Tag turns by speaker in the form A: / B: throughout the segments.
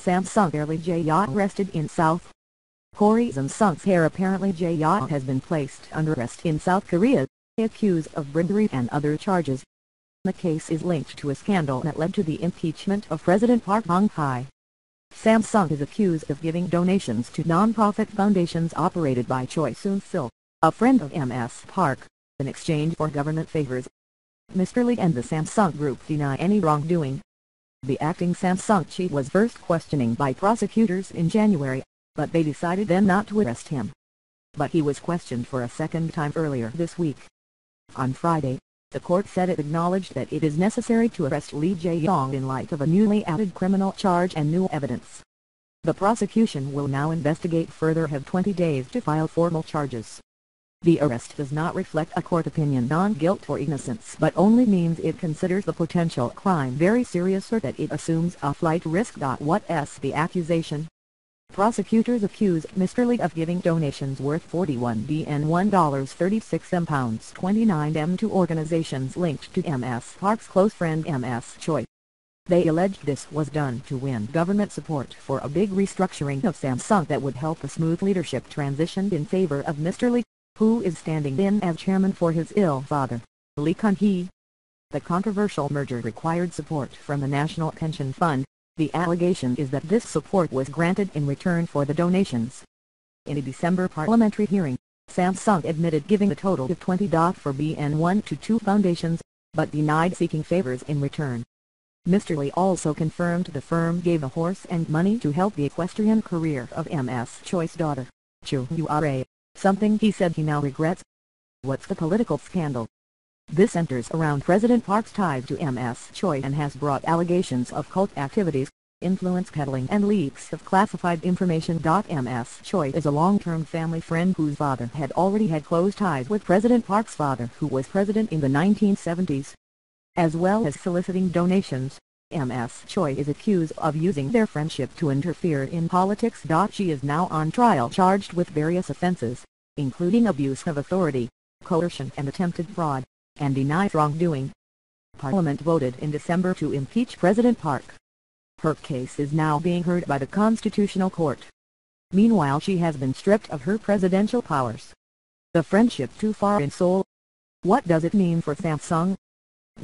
A: Samsung heir Lee Jae-yong arrested in South Korea. Samsung's heir apparently Jae-yong has been placed under arrest in South Korea, accused of bribery and other charges. The case is linked to a scandal that led to the impeachment of President Park Geung-hye. Samsung is accused of giving donations to non-profit foundations operated by Choi Soon-sil, a friend of Ms. Park, in exchange for government favors. Mr. Lee and the Samsung Group deny any wrongdoing. The acting Samsung chief was first questioning by prosecutors in January, but they decided then not to arrest him. But he was questioned for a second time earlier this week. On Friday, the court said it acknowledged that it is necessary to arrest Lee Jae-yong in light of a newly added criminal charge and new evidence. The prosecution will now investigate further, have 20 days to file formal charges. The arrest does not reflect a court opinion on guilt or innocence, but only means it considers the potential crime very serious or that it assumes a flight risk. What's the accusation? Prosecutors accuse Mr. Lee of giving donations worth 41 bn £1.36 £29 to organizations linked to Ms. Park's close friend Ms. Choi. They alleged this was done to win government support for a big restructuring of Samsung that would help a smooth leadership transition in favor of Mr. Lee, who is standing in as chairman for his ill father, Lee Kun-hye. The controversial merger required support from the National Pension Fund. The allegation is that this support was granted in return for the donations. In a December parliamentary hearing, Samsung admitted giving a total of 20 for BN1 to 2 foundations, but denied seeking favors in return. Mr. Lee also confirmed the firm gave a horse and money to help the equestrian career of Ms. Choi's daughter, Chu Ura, something he said he now regrets. What's the political scandal? This centers around President Park's ties to Ms. Choi and has brought allegations of cult activities, influence peddling and leaks of classified information. Ms. Choi is a long-term family friend whose father had already had close ties with President Park's father, who was president in the 1970s. As well as soliciting donations, Ms. Choi is accused of using their friendship to interfere in politics. She is now on trial charged with various offenses, including abuse of authority, coercion and attempted fraud, and denies wrongdoing. Parliament voted in December to impeach President Park. Her case is now being heard by the Constitutional Court. Meanwhile, she has been stripped of her presidential powers. The friendship too far in Seoul. What does it mean for Samsung?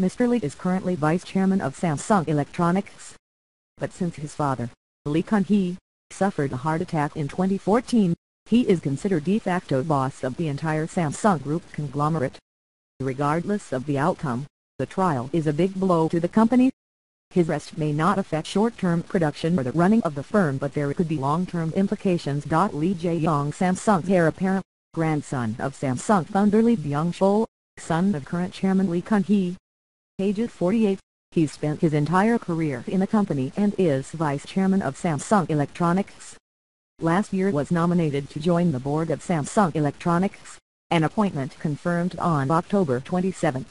A: Mr. Lee is currently vice chairman of Samsung Electronics. But since his father, Lee Kun-hye, suffered a heart attack in 2014, he is considered de facto boss of the entire Samsung Group conglomerate. Regardless of the outcome, the trial is a big blow to the company. His arrest may not affect short-term production or the running of the firm, but there could be long-term implications. Lee Jae-yong, Samsung's heir apparent, grandson of Samsung founder Lee Byung-chul, son of current chairman Lee Kun-hye. Aged 48, he's spent his entire career in the company and is vice chairman of Samsung Electronics. Last year was nominated to join the board of Samsung Electronics, an appointment confirmed on October 27.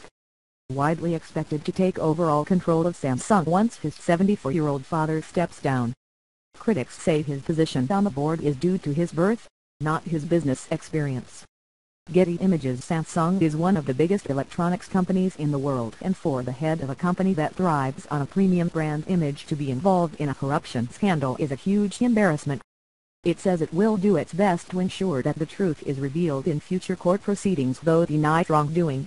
A: Widely expected to take overall control of Samsung once his 74-year-old father steps down. Critics say his position on the board is due to his birth, not his business experience. Getty Images. Samsung is one of the biggest electronics companies in the world, and for the head of a company that thrives on a premium brand image to be involved in a corruption scandal is a huge embarrassment. It says it will do its best to ensure that the truth is revealed in future court proceedings, though denies wrongdoing.